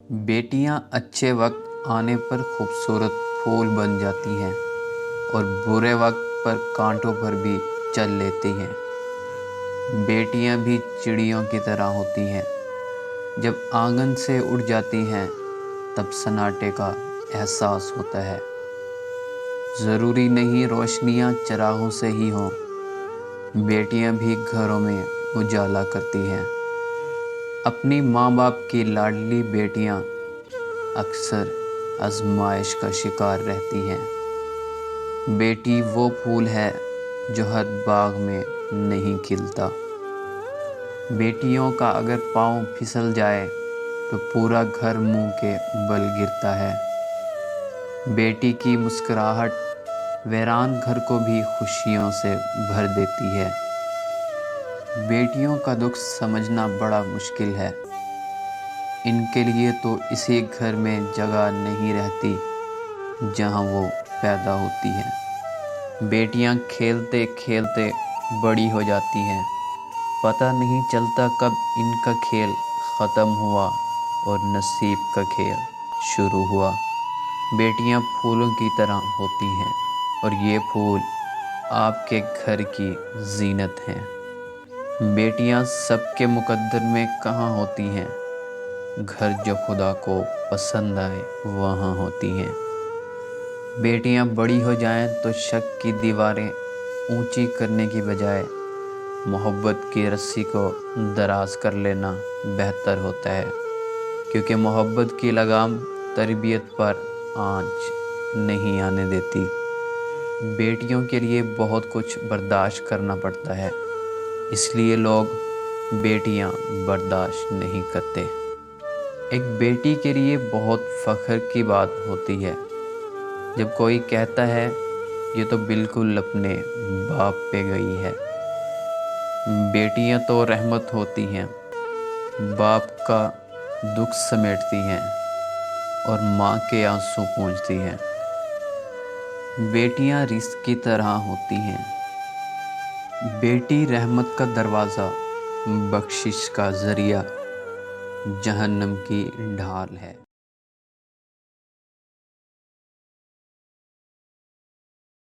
बेटियां अच्छे वक्त आने पर खूबसूरत फूल बन जाती हैं और बुरे वक्त पर कांटों पर भी चल लेती हैं। बेटियां भी चिड़ियों की तरह होती हैं। जब आंगन से उड़ जाती हैं तब सन्नाटे का एहसास होता है। ज़रूरी नहीं रोशनियां चिरागों से ही हों, बेटियां भी घरों में उजाला करती हैं। अपनी माँ बाप की लाडली बेटियां अक्सर आजमाइश का शिकार रहती हैं। बेटी वो फूल है जो हर बाग में नहीं खिलता। बेटियों का अगर पाँव फिसल जाए तो पूरा घर मुंह के बल गिरता है। बेटी की मुस्कुराहट वीरान घर को भी खुशियों से भर देती है। बेटियों का दुख समझना बड़ा मुश्किल है। इनके लिए तो इसी घर में जगह नहीं रहती जहां वो पैदा होती हैं। बेटियां खेलते खेलते बड़ी हो जाती हैं। पता नहीं चलता कब इनका खेल ख़त्म हुआ और नसीब का खेल शुरू हुआ। बेटियां फूलों की तरह होती हैं और ये फूल आपके घर की जीनत हैं। बेटियां सबके मुकद्दर में कहाँ होती हैं, घर जो खुदा को पसंद आए वहाँ होती हैं। बेटियां बड़ी हो जाएं तो शक की दीवारें ऊंची करने की बजाय मोहब्बत की रस्सी को दराज कर लेना बेहतर होता है, क्योंकि मोहब्बत की लगाम तरबियत पर आंच नहीं आने देती। बेटियों के लिए बहुत कुछ बर्दाश्त करना पड़ता है, इसलिए लोग बेटियां बर्दाश्त नहीं करते। एक बेटी के लिए बहुत फ़ख्र की बात होती है जब कोई कहता है ये तो बिल्कुल अपने बाप पे गई है। बेटियां तो रहमत होती हैं, बाप का दुख समेटती हैं और माँ के आंसू पोंछती हैं। बेटियां रिज़्क़ की तरह होती हैं। बेटी रहमत का दरवाज़ा, बख्शिश का ज़रिया, जहन्नम की ढाल है।